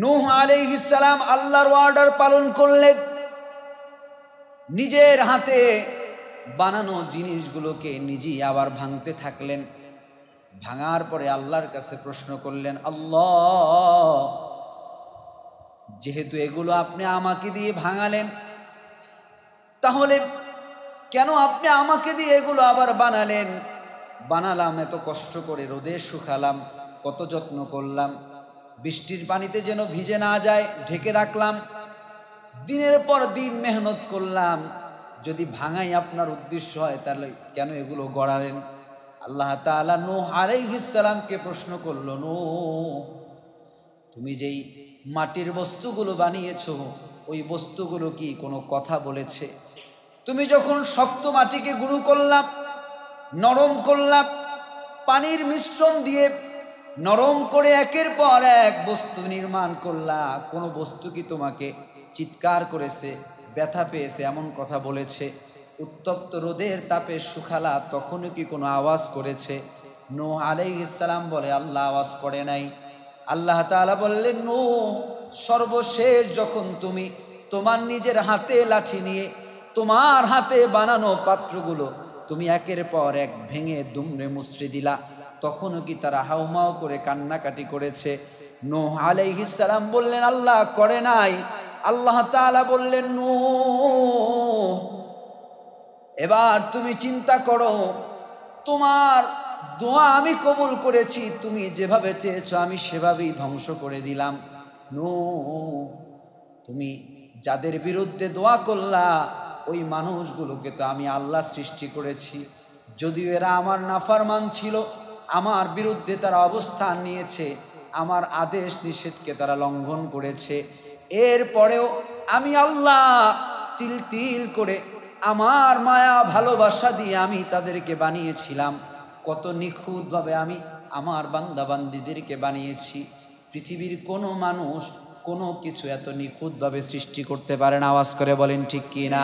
নূহ আলাইহিস সালাম আল্লাহর অর্ডার পালন করলেন, নিজের হাতে বানানো জিনিসগুলোকে নিজেই আবার ভাঙতে থাকলেন। ভাঙার পরে আল্লাহর কাছে প্রশ্ন করলেন, আল্লাহ, যেহেতু এগুলো আপনি আমাকে দিয়ে ভাঙালেন, তাহলে কেন আপনি আমাকে দিয়ে এগুলো আবার বানালেন? বানালাম এত কষ্ট করে, রোদে শুকালাম, কত যত্ন করলাম, বৃষ্টির পানিতে যেন ভিজে না যায় ঢেকে রাখলাম, দিনের পর দিন মেহনত করলাম, যদি ভাঙাই আপনার উদ্দেশ্য হয় তাহলে কেন এগুলো গড়ালেন? আল্লাহ তাআলা নূহ আলাইহিস সালামকে প্রশ্ন করল, নূহ, তুমি যেই মাটির বস্তুগুলো বানিয়েছো, ওই বস্তুগুলো কি কোনো কথা বলেছে? তুমি যখন শক্ত মাটিকে গুঁড়ো করলাম, নরম করলাম, পানির মিশ্রণ দিয়ে নরম করে একের পর এক বস্তু নির্মাণ করলা, কোনো বস্তু কি তোমাকে চিৎকার করেছে, ব্যথা পেয়েছে, এমন কথা বলেছে? উত্তপ্ত রোদের তাপে শুকালা, তখনও কি কোনো আওয়াজ করেছে? নূহ আলাইহিস সালাম বলে, আল্লাহ আওয়াজ করে নাই। আল্লাহ তাআলা বললেন, নূহ, সর্বশেষ যখন তুমি তোমার নিজের হাতে লাঠি নিয়ে তোমার হাতে বানানো পাত্রগুলো তুমি একের পর এক ভেঙে দুমড়ে মুচড়ে দিলা, তখনও কি তারা হাউমাউ করে কান্নাকাটি করেছে? নূহ আলাইহিস সালাম বললেন, আল্লাহ করে নাই। আল্লাহ তাআলা বললেন, নূহ, এবার তুমি চিন্তা করো, তোমার দোয়া আমি কবুল করেছি, তুমি যেভাবে চেয়েছো আমি সেভাবেই ধ্বংস করে দিলাম। নূহ, তুমি যাদের বিরুদ্ধে দোয়া করলা, ওই মানুষগুলোকে তো আমি আল্লাহ সৃষ্টি করেছি, যদিও এরা আমার নাফরমান ছিল, আমার বিরুদ্ধে তারা অবস্থান নিয়েছে, আমার আদেশ নিষেধকে তারা লঙ্ঘন করেছে, এরপরেও আমি আল্লাহ তিল তিল করে আমার মায়া ভালোবাসা দিয়ে আমি তাদেরকে বানিয়েছিলাম। কত নিখুঁতভাবে আমি আমার বান্দা বান্দীদেরকে বানিয়েছি। পৃথিবীর কোনো মানুষ কোনো কিছু এত নিখুঁতভাবে সৃষ্টি করতে পারে না। আওয়াজ করে বলেন ঠিক কি না?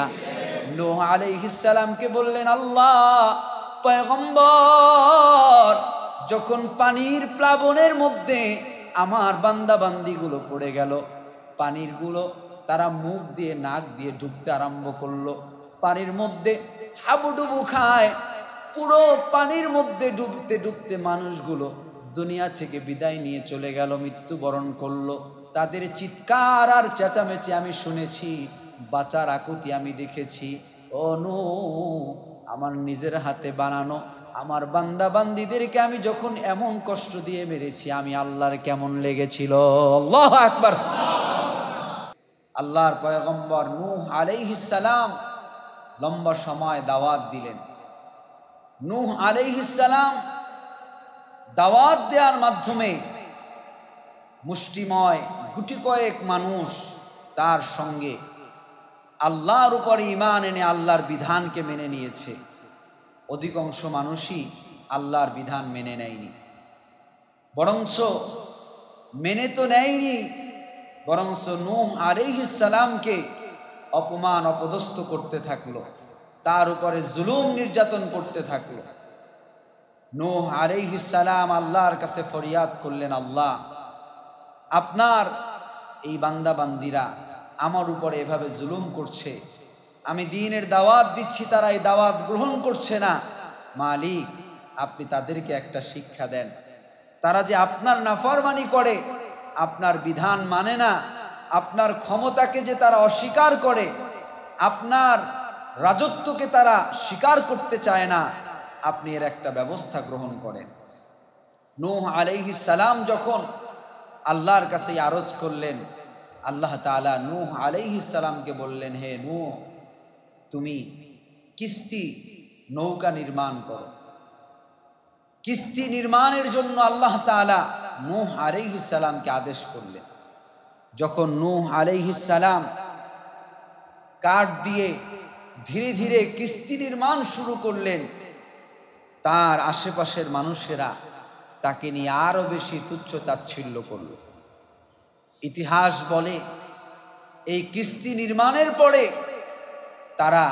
নূহ আলাইহিস সালামকে বললেন, আল্লাহ, পয়গম্বর যখন পানির প্লাবনের মধ্যে আমার বান্দা বান্দিগুলো পড়ে গেল, পানিরগুলো তারা মুখ দিয়ে নাক দিয়ে ডুবতে আরম্ভ করলো, পানির মধ্যে হাবুডুবু খায়, পুরো পানির মধ্যে ডুবতে ডুবতে মানুষগুলো দুনিয়া থেকে বিদায় নিয়ে চলে গেল, মৃত্যুবরণ করলো। তাদের চিৎকার আর চেঁচামেচি আমি শুনেছি, বাঁচার আকুতি আমি দেখেছি। ও নূহ, আমার নিজের হাতে বানানো আমার বান্দা বান্দীদেরকে আমি যখন এমন কষ্ট দিয়ে মেরেছি, আমি আল্লাহর কেমন লেগেছিল? আল্লাহু আকবার। আল্লাহর পয়গম্বর নূহ আলাইহিস সালাম লম্বা সময় দাওয়াত দিলেন। নূহ আলাইহিস সালাম দাওয়াত দেওয়ার মাধ্যমে মুষ্টিময় গুটি কয়েক মানুষ তার সঙ্গে আল্লাহর উপরে ঈমান এনে আল্লাহর বিধানকে মেনে নিয়েছে। অধিকাংশ মানুষই আল্লাহর বিধান মেনে নেয়নি, বরঞ্চ মেনে তো নেয়নি, বরঞ্চ নূহ আলাইহিস সালামকে অপমান অপদস্থ করতে থাকলো, তার উপরে জুলুম নির্যাতন করতে থাকলো। নূহ আলাইহিস সালাম আল্লাহর কাছে ফরিয়াদ করলেন, আল্লাহ, আপনার এই বান্দা বান্দিরা আমার উপরে এভাবে জুলুম করছে, আমি দ্বীনের দাওয়াত দিচ্ছি, তারা এই দাওয়াত গ্রহণ করছে না। মালিক, আপনি তাদেরকে একটা শিক্ষা দেন। তারা যে আপনার নাফরমানি করে, আপনার বিধান মানে না, আপনার ক্ষমতাকে যে তারা অস্বীকার করে, আপনার রাজত্বকে তারা স্বীকার করতে চায় না, আপনি এর একটা ব্যবস্থা গ্রহণ করেন। নূহ আলাইহিস সালাম যখন আল্লাহর কাছে আরজ করলেন, আল্লাহ তাআলা নূহ আলাইহিস সালামকে বললেন, হে নূহ, তুমি কিস্তি নৌকা নির্মাণ করো। কিস্তি নির্মাণের জন্য আল্লাহ তাআলা নূহ আলাইহিস সালামকে আদেশ করলেন। যখন নূহ আলাইহিস সালাম কাঠ দিয়ে ধীরে ধীরে কিস্তি নির্মাণ শুরু করলেন, তার আশেপাশের মানুষেরা তাকে নিয়ে আরো বেশি তুচ্ছ তাচ্ছিল্য করল। ইতিহাস বলে, এই কিস্তি নির্মাণের পরে তারা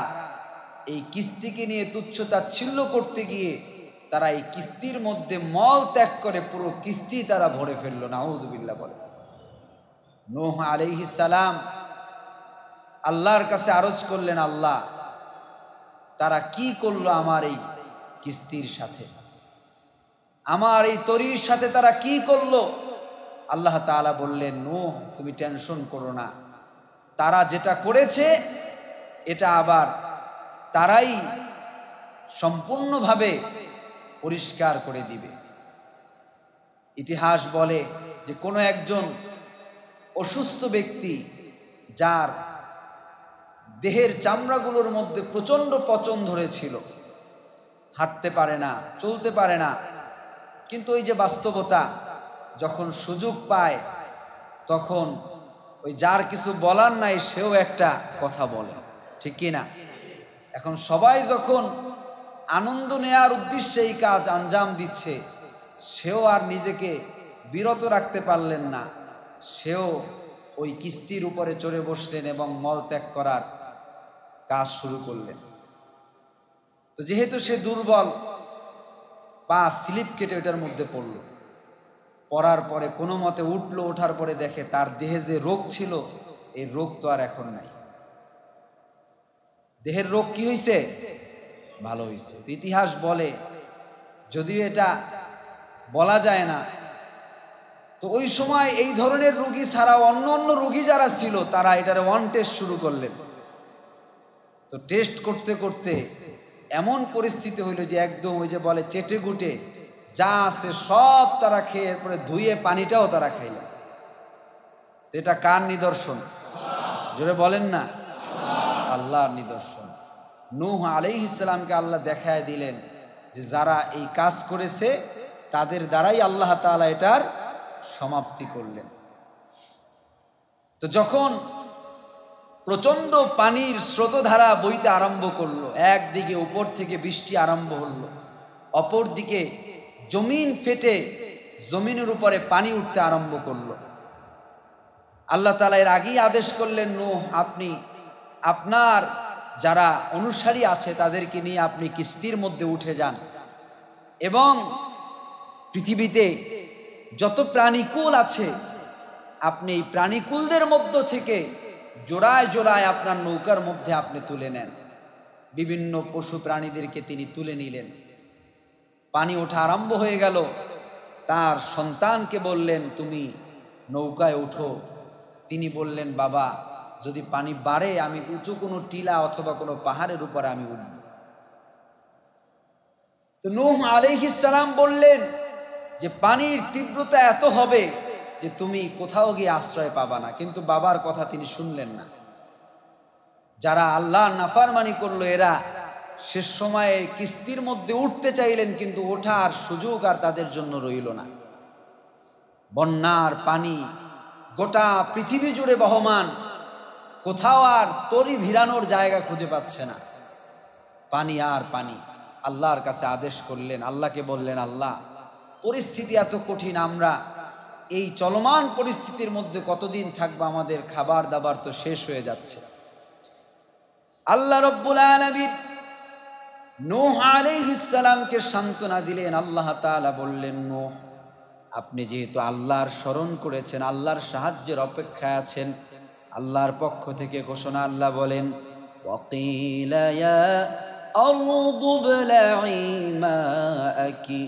এই কিস্তিকে নিয়ে তুচ্ছ তাচ্ছিল্য করতে গিয়ে তারা এই কিস্তির মধ্যে মল ত্যাগ করে পুরো কিস্তি তারা ভরে ফেললো। নাউযুবিল্লাহ বলে। নূহ আলাইহিস সালাম আল্লাহর কাছে আরজ করলেন, আল্লাহ তারা কি করলো আমার এই কিস্তির সাথে, আমার এই তরীর সাথে তারা কি করলো? আল্লাহ তাআলা বললেন, নূহ তুমি টেনশন করো না, তারা যেটা করেছে এটা আবার তারাই সম্পূর্ণভাবে পরিষ্কার করে দিবে। ইতিহাস বলে যে কোনো একজন অসুস্থ ব্যক্তি যার দেহের চামড়াগুলোর মধ্যে প্রচণ্ড পচন ধরেছিল, হাঁটতে পারে না, চলতে পারে না, কিন্তু ওই যে বাস্তবতা, যখন সুযোগ পায় তখন ওই যার কিছু বলার নাই সেও একটা কথা বলে, ঠিক কি না? এখন সবাই যখন আনন্দ নেয়ার উদ্দেশ্যে এই কাজ আঞ্জাম দিচ্ছে, সেও আর নিজেকে বিরত রাখতে পারলেন না, সেও ওই কিস্তির উপরে চড়ে বসলেন এবং মল ত্যাগ করার কাজ শুরু করলেন। তো যেহেতু সে দুর্বল, পা স্লিপ কেটে ওটার মধ্যে পড়ল, পড়ার পরে কোনো মতে উঠলো, ওঠার পরে দেখে তার দেহে যে রোগ ছিল এই রোগ তো আর এখন নাই। দেহের রোগ কি হয়েছে? ভালো হয়েছে। তো ইতিহাস বলে, যদিও এটা বলা যায় না, তো ওই সময় এই ধরনের রোগী ছাড়াও অন্য অন্য রোগী যারা ছিল তারা এটার ওয়ান টেস্ট শুরু করলেন। তো টেস্ট করতে করতে এমন পরিস্থিতি হইল যে একদম ওই যে বলে চেটে গুটে যা আছে সব তারা খেয়ে এরপরে ধুয়ে পানিটাও তারা খাইলেন। তো এটা কার নিদর্শন? জোরে বলেন না, আল্লাহর নিদর্শন। নূহ আলাইহিস সালামকে আল্লাহ দেখায় দিলেন যে যারা এই কাজ করেছে তাদের দ্বারাই আল্লাহ তাআলা এটার সমাপ্তি করলেন। তো যখন প্রচন্ড পানির স্রোতধারা বইতে আরম্ভ করলো, একদিকে উপর থেকে বৃষ্টি আরম্ভ হলো, অপর দিকে জমিন ফেটে জমিনের উপরে পানি উঠতে আরম্ভ করলো। আল্লাহ তাআলা এর আগেই আদেশ করলেন, নূহ আপনি আপনার যারা অনুসারী আছে তাদেরকে নিয়ে আপনি কিস্তির মধ্যে উঠে যান এবং পৃথিবীতে যত প্রাণীকুল আছে আপনি এই প্রাণীকুলদের মধ্য থেকে জোড়ায় জোড়ায় আপনার নৌকার মধ্যে আপনি তুলে নেন। বিভিন্ন পশু প্রাণীদেরকে তিনি তুলে নিলেন। পানি ওঠা আরম্ভ হয়ে গেল। তার সন্তানকে বললেন, তুমি নৌকায় উঠো। তিনি বললেন, বাবা যদি পানি বাড়ে আমি উঁচু কোনো টিলা অথবা কোনো পাহাড়ের উপরে আমি উঠব। তো নূহ আলাইহিস সালাম বললেন যে পানির তীব্রতা এত হবে যে তুমি কোথাও গিয়ে আশ্রয় পাবা না। কিন্তু বাবার কথা তিনি শুনলেন না। যারা আল্লাহর নাফরমানি করলো এরা শেষ সময়ে কিস্তির মধ্যে উঠতে চাইলেন, কিন্তু ওঠার সুযোগ আর তাদের জন্য রইল না। বন্যার পানি গোটা পৃথিবী জুড়ে বহমান, কোথাও আর তরি ভিড়ানোর জায়গা খুঁজে পাচ্ছে না। পানি আর পানি। আল্লাহর কাছে আদেশ করলেন, আল্লাহকে বললেন, আল্লাহ পরিস্থিতি এত কঠিন, আমরা এই চলমান পরিস্থিতির মধ্যে কতদিন থাকবো? আমাদের খাবার দাবার তো শেষ হয়ে যাচ্ছে। আল্লাহ রব্বুল আলামিন নূহ আলাইহিস সালামকে সান্ত্বনা দিলেন। আল্লাহ তাআলা বললেন, নূহ আপনি যেহেতু আল্লাহর স্মরণ করেছেন, আল্লাহর সাহায্যের অপেক্ষায় আছেন, আল্লাহর পক্ষ থেকে ঘোষণা, আল্লাহ বলেন, ওয়াকিলা ইয়া আরদু বলঈ মাআকি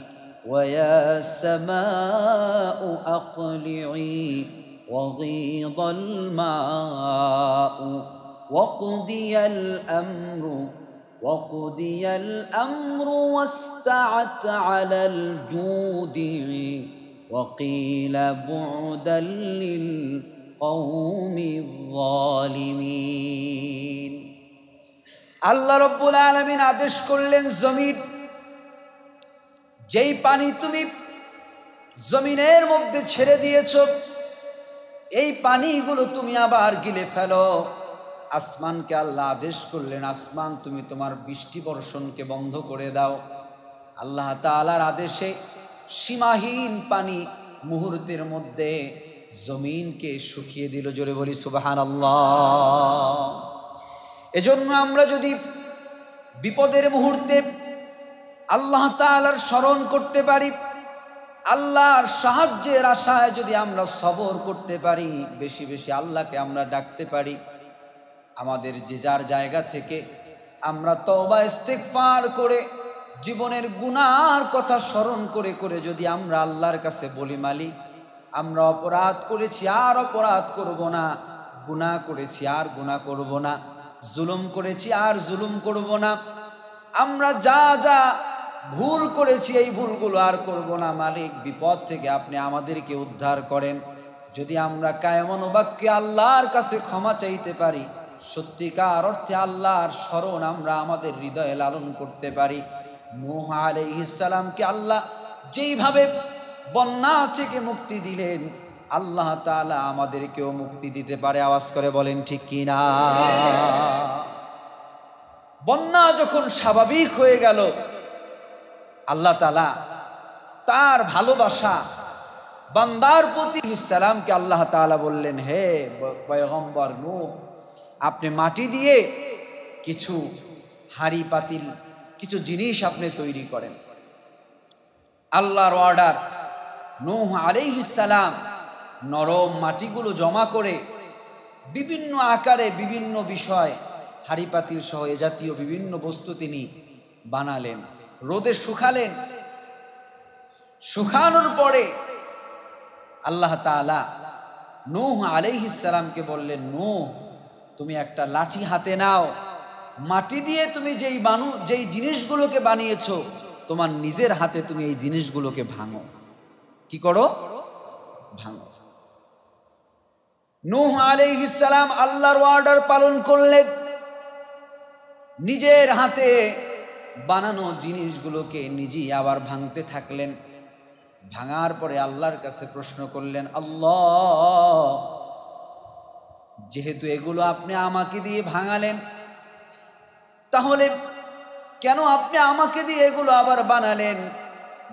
ওয়া ইয়া সামাউ আকলিঈ ওয়াগীদাল মাউ ওয়াকুদিয়াল আমরু واستعت على الجودع وقيل بعدا للقوم الظالمين। আল্লাহ রব্বুল আলামিন আদেশ করলেন, জমিন, যেই পানি তুমি জমিনের মধ্যে ছেড়ে দিয়েছ এই পানিগুলো তুমি আবার গিলে ফেলো। আসমানকে আল্লাহ আদেশ করলেন, আসমান তুমি তোমার বৃষ্টি বর্ষণকে বন্ধ করে দাও। আল্লাহ তাআলার আদেশে সীমাহীন পানি মুহূর্তের মধ্যে জমিনকে শুকিয়ে দিল। জোরে বলি সুবহানাল্লাহ। এজন্য আমরা যদি বিপদের মুহূর্তে আল্লাহ তাআলার স্মরণ করতে পারি, আল্লাহর সাহায্যের আশায় যদি আমরা সবর করতে পারি, বেশি বেশি আল্লাহকে আমরা ডাকতে পারি, আমাদের যে যার জায়গা থেকে আমরা তওবা ইস্তিগফার করে জীবনের গুনার কথা স্মরণ করে করে যদি আমরা আল্লাহর কাছে বলি, মালিক আমরা অপরাধ করেছি আর অপরাধ করব না, গুনাহ করেছি আর গুনাহ করব না, জুলুম করেছি আর জুলুম করব না, আমরা যা যা ভুল করেছি এই ভুলগুলো আর করব না, মালিক বিপদ থেকে আপনি আমাদেরকে উদ্ধার করেন। যদি আমরা কায়মন বাক্যে আল্লাহর কাছে ক্ষমা চাইতে পারি, সত্যিকার অর্থে আল্লাহর স্মরণ আমরা আমাদের হৃদয়ে লালন করতে পারি। নূহ আলাইহিস সালামকে আল্লাহ যেইভাবে বন্যা থেকে মুক্তি দিলেন, আল্লাহ তাআলা আমাদেরকেও মুক্তি দিতে পারে। আওয়াজ করে বলেন ঠিক কিনা? বন্যা যখন স্বাভাবিক হয়ে গেল, আল্লাহ তাআলা তার ভালোবাসা বান্দার প্রতি সালামকে আল্লাহ তাআলা বললেন, হে পয়গম্বর নূহ, আপনি মাটি দিয়ে কিছু হাঁড়ি পাতিল কিছু জিনিস আপনি তৈরি করেন। আল্লাহর অর্ডার, নূহ আলাইহিস সালাম নরম মাটিগুলো জমা করে বিভিন্ন আকারে বিভিন্ন বিষয় হাঁড়ি পাতিল সহ এ জাতীয় বিভিন্ন বস্তু তিনি বানালেন, রোদে শুকালেন। শুকানোর পরে আল্লাহ তাআলা নূহ আলাইহিস সালামকে বললেন, নূহ তুমি একটা লাঠি হাতে নাও, মাটি দিয়ে তুমি যেই জিনিসগুলোকে বানিয়েছো, তোমার নিজের হাতে তুমি এই জিনিসগুলোকে ভাঙো। কি করো? ভাঙো। নূহ আলাইহিস সালাম আল্লাহর অর্ডার পালন করলেন, নিজের হাতে বানানো জিনিসগুলোকে নিজেই আবার ভাঙতে থাকলেন। ভাঙার পরে আল্লাহর কাছে প্রশ্ন করলেন, আল্লাহ যেহেতু এগুলো আপনি আমাকে দিয়ে ভাঙালেন, তাহলে কেন আপনি আমাকে দিয়ে এগুলো আবার বানালেন?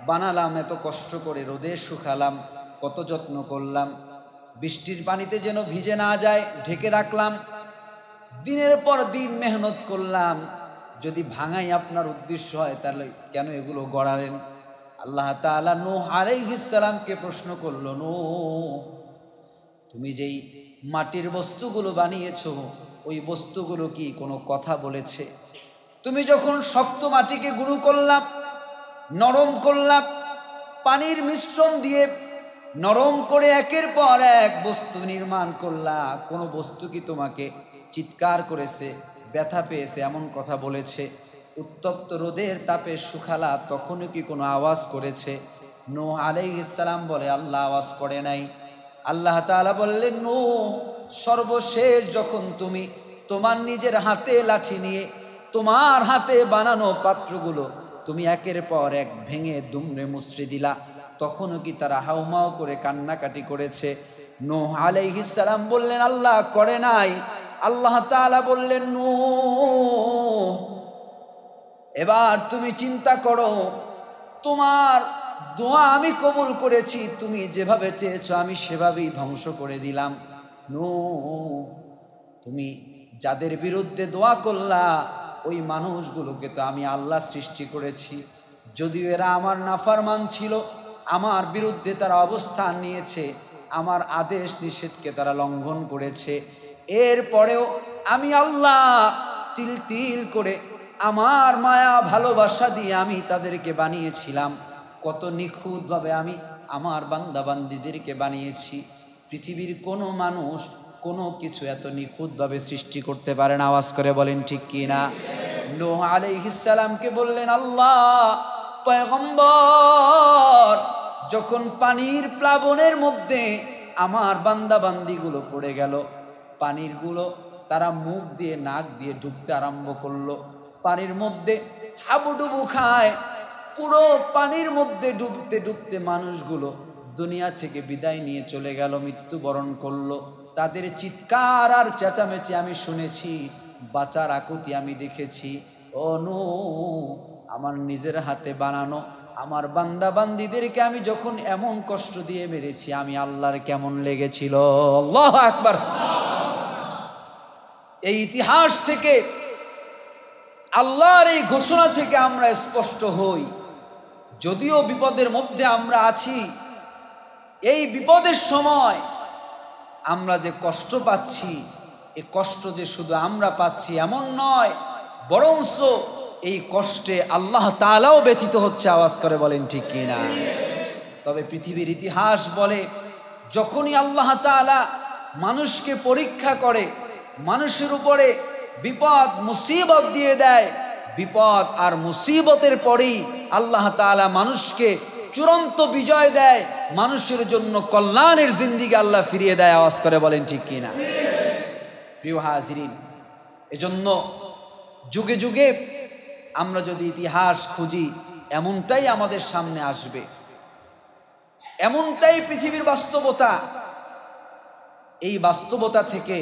বানালাম এত কষ্ট করে, রোদে শুকালাম, কত যত্ন করলাম, বৃষ্টির পানিতে যেন ভিজে না যায় ঢেকে রাখলাম, দিনের পর দিন মেহনত করলাম, যদি ভাঙাই আপনার উদ্দেশ্য হয় তাহলে কেন এগুলো গড়ালেন? আল্লাহ তাআলা নূহ আলাইহিস সালামকে প্রশ্ন করলো, নূহ তুমি যেই মাটির বস্তুগুলো বানিয়েছো, ওই বস্তুগুলো কি কোনো কথা বলেছে? তুমি যখন শক্ত মাটিকে গুঁড়ো করলাম, নরম করলাম, পানির মিশ্রণ দিয়ে নরম করে একের পর এক বস্তু নির্মাণ করলা, কোনো বস্তু কি তোমাকে চিৎকার করেছে, ব্যথা পেয়েছে, এমন কথা বলেছে? উত্তপ্ত রোদের তাপে শুকালা, তখনও কি কোনো আওয়াজ করেছে? নূহ আলাইহিস সালাম বলে, আল্লাহ আওয়াজ করে নাই। আল্লাহ তাআলা বললেন, নূহ সর্বশেষ যখন তুমি তোমার নিজের হাতে লাঠি নিয়ে তোমার হাতে বানানো পাত্রগুলো তুমি একের পর এক ভেঙে দুমড়ে মুচড়ে দিলা, তখনও কি তারা হাউমাউ করে কান্নাকাটি করেছে? নূহ আলাইহিস সালাম বললেন, আল্লাহ করে নাই। আল্লাহ তাআলা বললেন, নূহ এবার তুমি চিন্তা করো, তোমার দোয়া আমি কবুল করেছি, তুমি যেভাবে চেয়েছো আমি সেভাবেই ধ্বংস করে দিলাম। নূহ তুমি যাদের বিরুদ্ধে দোয়া করলা, ওই মানুষগুলোকে তো আমি আল্লাহ সৃষ্টি করেছি, যদিও এরা আমার নাফরমান ছিল, আমার বিরুদ্ধে তারা অবস্থান নিয়েছে, আমার আদেশ নিষেধকে তারা লঙ্ঘন করেছে, এরপরেও আমি আল্লাহ তিল তিল করে আমার মায়া ভালোবাসা দিয়ে আমি তাদেরকে বানিয়েছিলাম। কত নিখুঁতভাবে আমি আমার বান্দা বান্দীদেরকে বানিয়েছি। পৃথিবীর কোনো মানুষ কোনো কিছু এত নিখুঁতভাবে সৃষ্টি করতে পারে না। আওয়াজ করে বলেন ঠিক কিনা? নূহ আলাইহিস সালামকে বললেন, আল্লাহ পয়গম্বর যখন পানির প্লাবনের মধ্যে আমার বান্দা বান্দিগুলো পড়ে গেল, পানিরগুলো তারা মুখ দিয়ে নাক দিয়ে ঢুকতে আরম্ভ করলো, পানির মধ্যে হাবুডুবু খায়, পুরো পানির মধ্যে ডুবতে ডুবতে মানুষগুলো দুনিয়া থেকে বিদায় নিয়ে চলে গেল, মৃত্যুবরণ করলো। তাদের চিৎকার আর চেঁচামেচি আমি শুনেছি, বাঁচার আকুতি আমি দেখেছি। ও নূহ, আমার নিজের হাতে বানানো আমার বান্দা বান্দিদেরকে আমি যখন এমন কষ্ট দিয়ে মেরেছি, আমি আল্লাহর কেমন লেগেছিল। আল্লাহু আকবার। এই ইতিহাস থেকে, আল্লাহর এই ঘোষণা থেকে আমরা স্পষ্ট হই, যদিও বিপদের মধ্যে আমরা আছি, এই বিপদের সময় আমরা যে কষ্ট পাচ্ছি, এই কষ্ট যে শুধু আমরা পাচ্ছি এমন নয়, বরঞ্চ এই কষ্টে আল্লাহ তাআলাও ব্যথিত হচ্ছে। আওয়াজ করে বলেন ঠিক কিনা? তবে পৃথিবীর ইতিহাস বলে, যখনই আল্লাহ তাআলা মানুষকে পরীক্ষা করে, মানুষের উপরে বিপদ মুসিবত দিয়ে দেয়, বিপদ আর মুসিবতের পরেই আল্লাহ তাআলা মানুষকে চূড়ান্ত বিজয় দেয়, মানুষের জন্য কল্যাণের জিন্দেগি আল্লাহ ফিরিয়ে দেয়। আওয়াজ করে বলেন ঠিক কিনা? প্রিয় হাজিরিন, এজন্য যুগে যুগে আমরা যদি ইতিহাস খুঁজি, এমনটাই আমাদের সামনে আসবে, এমনটাই পৃথিবীর বাস্তবতা। এই বাস্তবতা থেকে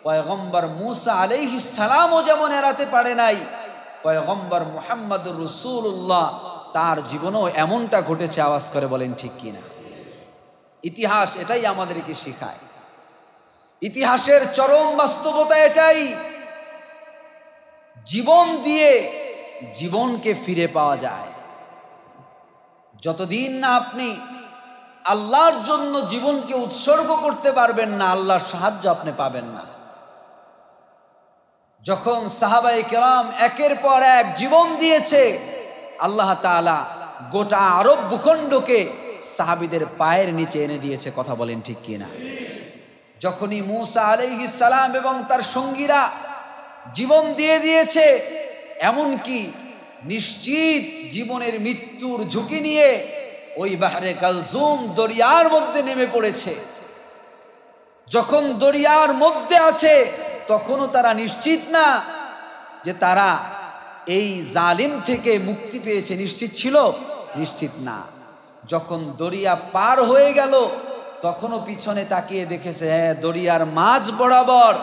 পয়গম্বর মূসা আলাইহিস সালামও যেমন এড়াতে পারে নাই, পয়গম্বর মুহাম্মদুর রাসূলুল্লাহ তার জীবনেও এমনটা ঘটেছে। আওয়াজ করে বলেন ঠিক কিনা? ইতিহাস এটাই আমাদেরকে শেখায়, ইতিহাসের চরম বাস্তবতা এটাই। জীবন দিয়ে জীবনকে ফিরে পাওয়া যায়। যতদিন না আপনি আল্লাহর জন্য জীবনকে উৎসর্গ করতে পারবেন না, আল্লাহর সাহায্য আপনি পাবেন না। যখন সাহাবায়ে কেরাম একের পর এক জীবন দিয়েছে, আল্লাহ তাআলা গোটা আরব ভূখণ্ডকে সাহাবীদের পায়ের নিচে এনে দিয়েছে। কথা বলেন ঠিক কিনা? যখনই মূসা আলাইহিস সালাম এবং তার সঙ্গীরা জীবন দিয়ে দিয়েছে, এমনকি নিশ্চিত জীবনের মৃত্যুর ঝুঁকি নিয়ে ওই বাহরে কালজুম দরিয়ার মধ্যে নেমে পড়েছে। যখন দরিয়ার মধ্যে আছে, তখনও তারা নিশ্চিত না যে তারা এই জালিম থেকে মুক্তি পেয়েছে। নিশ্চিত ছিল? নিশ্চিত না। যখন দরিয়া পার হয়ে গেল, তখনও পিছনে তাকিয়ে দেখেছে, দরিয়ার মাঝ বরাবর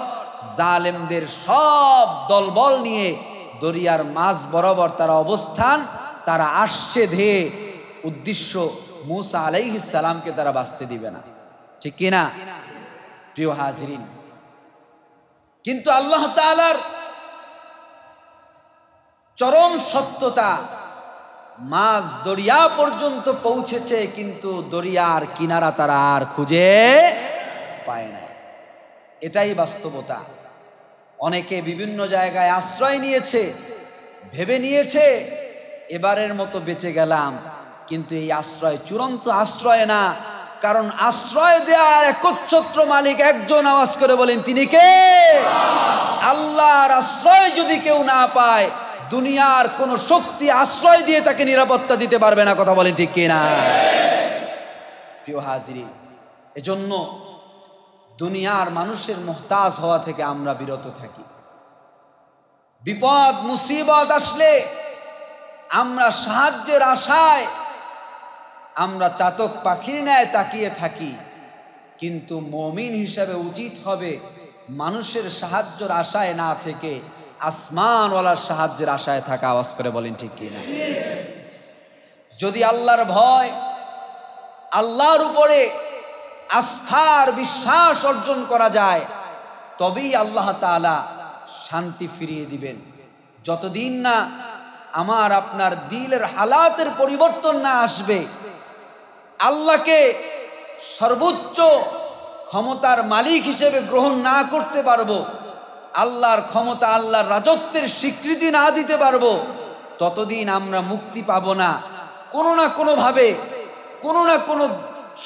জালেমদের সব দলবল নিয়ে দরিয়ার মাঝ বরাবর তারা অবস্থান, তারা আসছে ধেয়ে, উদ্দেশ্য মূসা আলাইহিস সালামকে তারা বাঁচতে দিবে না। ঠিক কিনা প্রিয় হাজিরিন? কিন্তু আল্লাহ তাআলার চরম সত্যতা, মাঝ দরিয়া পর্যন্ত পৌঁছেছে, কিন্তু দরিয়ার কিনারা তারা আর খুঁজে পায় না। এটাই বাস্তবতা। অনেকে বিভিন্ন জায়গায় আশ্রয় নিয়েছে, ভেবে নিয়েছে এবারের মতো বেঁচে গেলাম, কিন্তু এই আশ্রয় চূড়ান্ত আশ্রয় না। কারণ আশ্রয় দেওয়ার একচ্ছত্র মালিক একজন। আওয়াজ করে বলেন তিনি কে? আল্লাহর আশ্রয় যদি কেউ না পায়, দুনিয়ার কোন শক্তি আশ্রয় দিয়ে তাকে নিরাপত্তা দিতে পারবে না। কথা বলেন ঠিক কিনা? প্রিয় হাজিরিন, এজন্য দুনিয়ার মানুষের মুহতাজ হওয়া থেকে আমরা বিরত থাকি। বিপদ মুসিবত আসলে আমরা সাহায্যের আশায় আমরা চাতক পাখির ন্যায় তাকিয়ে থাকি, কিন্তু মুমিন হিসাবে উচিত হবে মানুষের সাহায্যের আশায় না থেকে আসমানওয়ালার সাহায্যের আশায় থাকা। আওয়াজ করে বলেন ঠিক কিনা? যদি আল্লাহর ভয়, আল্লাহর উপরে আস্থার বিশ্বাস অর্জন করা যায়, তবেই আল্লাহ তাআলা শান্তি ফিরিয়ে দিবেন। যতদিন না আমার আপনার দিলের হালাতের পরিবর্তন না আসবে, আল্লাহকে সর্বোচ্চ ক্ষমতার মালিক হিসেবে গ্রহণ না করতে পারবো, আল্লাহর ক্ষমতা, আল্লাহর রাজত্বের স্বীকৃতি না দিতে পারবো, ততদিন আমরা মুক্তি পাবো না। কোনো না কোনোভাবে কোনো না কোনো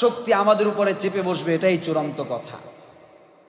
শক্তি আমাদের উপরে চেপে বসবে, এটাই চূড়ান্ত কথা।